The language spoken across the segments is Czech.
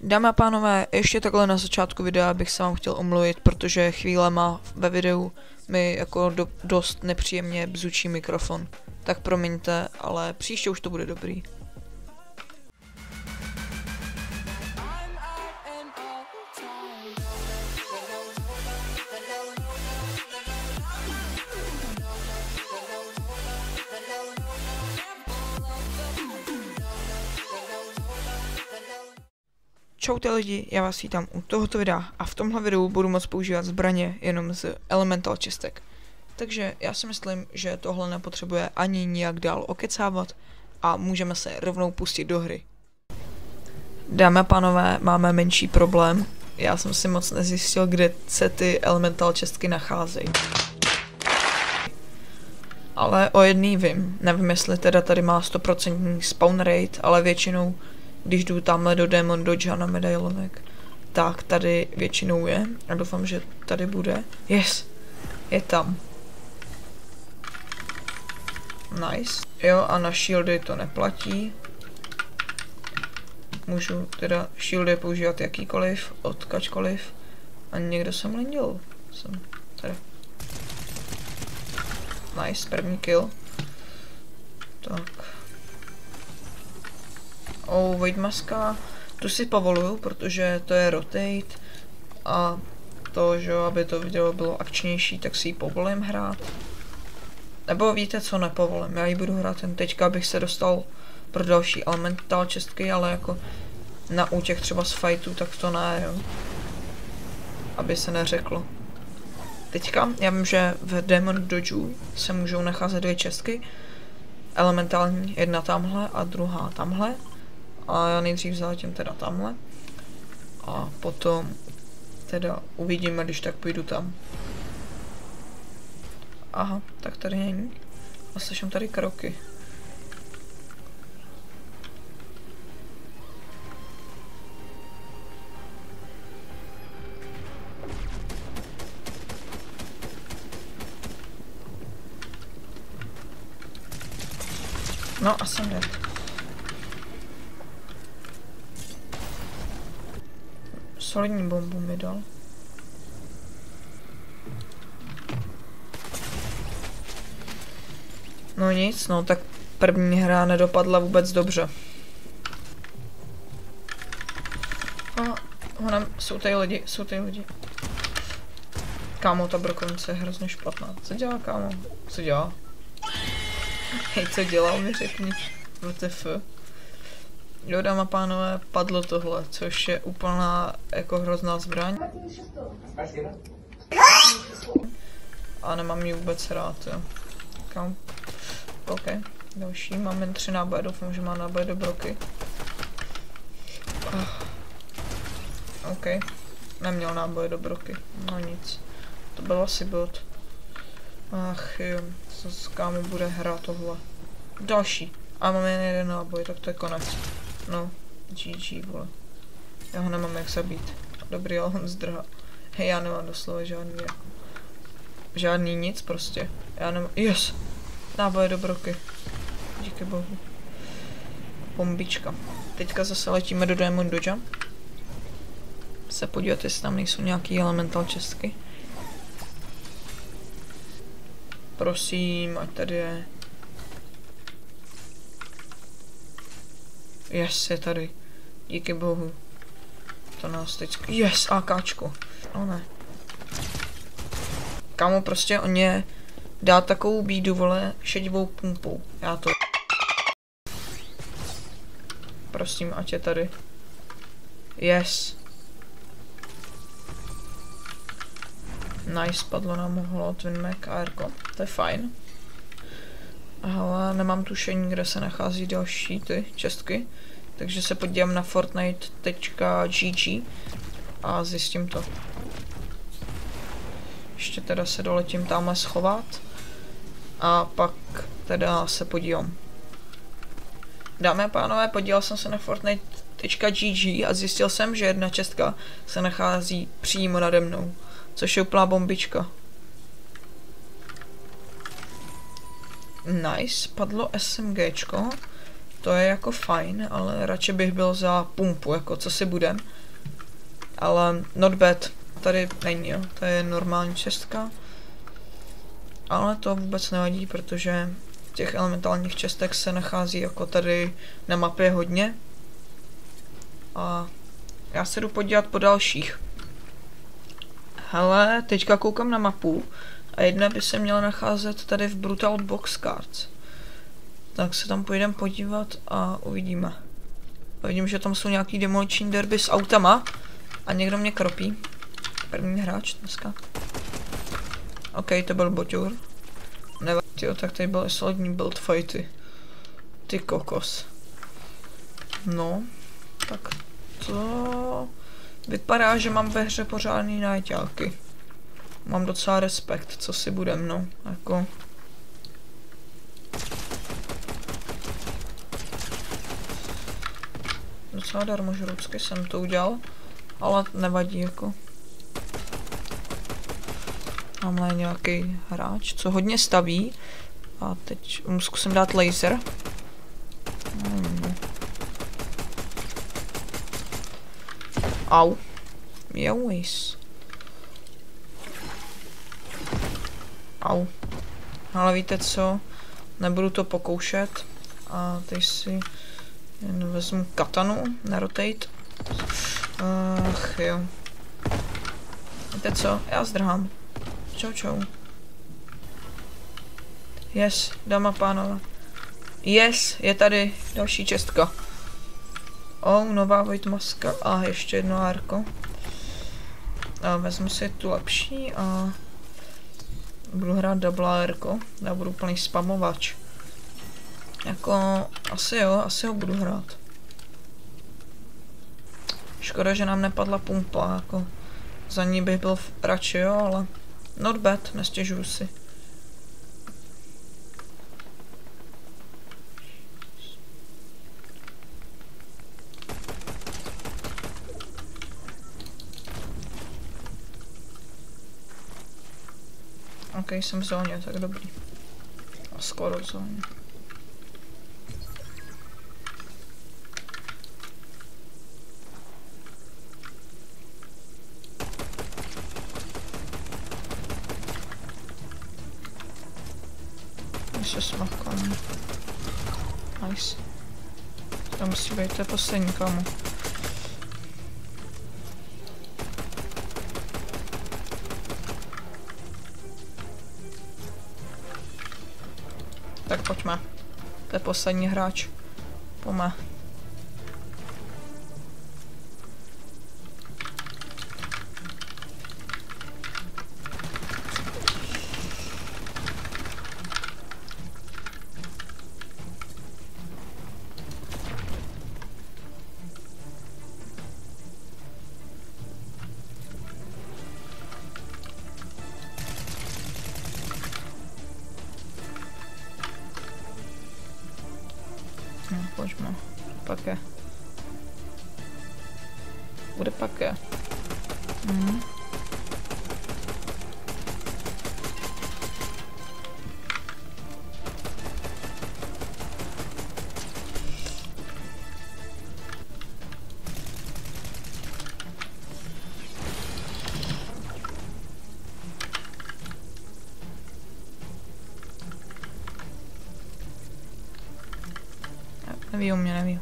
Dámy a pánové, ještě takhle na začátku videa bych se vám chtěl omluvit, protože chvílema ve videu mi jako dost nepříjemně bzučí mikrofon. Tak promiňte, ale příště už to bude dobrý. Čaute lidi, já vás vítám u tohoto videa a v tomhle videu budu moct používat zbraně jenom z Elemental čistek. Takže já si myslím, že tohle nepotřebuje ani nijak dál okecávat a můžeme se rovnou pustit do hry. Dámy a pánové, máme menší problém. Já jsem si moc nezjistil, kde se ty Elemental čistky nacházejí. Ale o jedný vím, nevím jestli teda tady má 100% spawn rate, ale většinou když jdu tamhle do Demon Dodge na medailonek, tak tady většinou je a doufám, že tady bude. Yes, je tam. Nice. Jo, a na shieldy to neplatí. Můžu teda shieldy používat jakýkoliv, odkačkoliv. A někdo jsem lindil. Jsem tady. Nice, první kill. Tak. Void maska, tu si povoluju, protože to je rotate a to, že aby to video bylo akčnější, tak si ji povolím hrát. Nebo víte co, nepovolím, já ji budu hrát jen teďka, abych se dostal pro další Elemental čistky, ale jako na útěk třeba z fightů, tak to ne, jo. Aby se neřeklo. Teďka, já vím, že v Demon Dodgeu se můžou nacházet dvě čistky. Elementální, jedna tamhle a druhá tamhle. A já nejdřív zatím teda tamhle. A potom teda uvidíme, když tak půjdu tam. Aha, tak tady není. A slyším tady kroky. No a jsem dead. Solidní bombu mi dal. No nic, no tak první hra nedopadla vůbec dobře. A honem, jsou tady lidi. Kámo, ta brokovnice je hrozně špatná. Co dělá, kámo? Co dělá? Hej, co dělal, mi řekni. WTF. Jo, dámy a pánové, padlo tohle, což je úplná jako hrozná zbraň. A nemám ji vůbec rád, jo. Kam? OK, další, mám jen 3 náboje, doufám, že má náboje do broky. OK, neměl náboje do broky, no nic. To byl asi bot. Ach jo, co s kámo bude hrát tohle. Další. A mám jen 1 náboj, tak to je konec. No, GG, vole. Já ho nemám jak zabít. Dobrý, ale on zdrhá. Hej, já nemám doslova žádný nic prostě. Já nemám, yes! Náboje do broky. Díky bohu. Bombička. Teďka zase letíme do Demon Dodge. Se podívat, jestli tam nejsou nějaký Elemental čistky. Prosím, ať tady je. Yes, je tady. Díky bohu. To nás teď... Yes, AKčko. No ne. Kámo, prostě on je dá takovou bídu, vole, šedivou pumpou. Já to... Prosím, ať je tady. Yes. Nice, padlo nám holo Twin Mac ARko. To je fajn. Ale nemám tušení, kde se nachází další ty čestky. Takže se podívám na Fortnite.gg a zjistím to. Ještě teda se doletím tamhle schovat. A pak teda se podívám. Dámy a pánové, podíval jsem se na Fortnite.gg a zjistil jsem, že jedna čestka se nachází přímo nade mnou. Což je úplná bombička. Nice, padlo SMGčko. To je jako fajn, ale radši bych byl za pumpu, jako co si budem. Ale not bad, tady není, jo, to je normální čestka. Ale to vůbec nevadí, protože těch elementálních čestek se nachází jako tady na mapě hodně. A já se jdu podívat po dalších. Hele, teďka koukám na mapu a jedna by se měla nacházet tady v Brutal Box Cards. Tak se tam pojdeme podívat a uvidíme. A vidím, že tam jsou nějaký demoliční derby s autama a někdo mě kropí. První hráč dneska. OK, to byl boťur. Nevadí, jo, tak tady byly solidní build fighty. Ty kokos. No, tak to vypadá, že mám ve hře pořádný náťáky. Mám docela respekt, co si budem, no, jako. Docela darmožroucky jsem to udělal, ale nevadí, jako. Tamhle je nějaký hráč, co hodně staví. A teď zkusím dát laser. Au. Jojs. Au. Ale víte co? Nebudu to pokoušet. A teď si jen vezmu katanu na rotate. Ach jo. Víte co? Já zdrhám. Čau čau. Yes, dáma pánové. Yes, je tady další čestka. Oh, nová Void maska a ještě jedno árko. A vezmu si tu lepší a budu hrát double árko. Já budu plný spamovač. Jako, asi ho budu hrát. Škoda, že nám nepadla pumpa, jako za ní bych byl radši, jo, ale not bad, nestěžuju si. OK, jsem v zóně, tak dobrý. A skoro v zóně. Ještě smakám. Nice. To musí být, to je poslední, kámo. Tak pojďme. To je poslední hráč. Pojďme. Pojďme. Paké. Bude paké. Neví o mě, neví.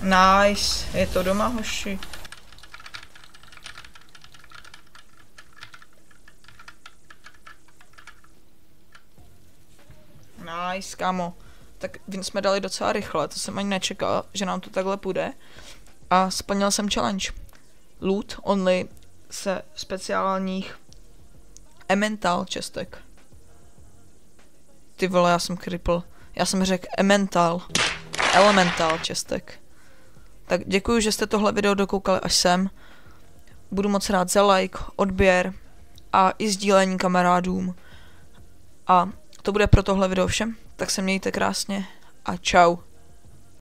Nice, je to doma, hoši. Nice, kámo. Tak jsme dali docela rychle, to jsem ani nečekal, že nám to takhle půjde. A splnil jsem challenge. Loot only se speciálních Emmental čestek. Ty vole, já jsem kripl. Já jsem řekl Elemental čestek. Tak děkuji, že jste tohle video dokoukali až sem. Budu moc rád za like, odběr a i sdílení kamarádům. A to bude pro tohle video všem, tak se mějte krásně a čau.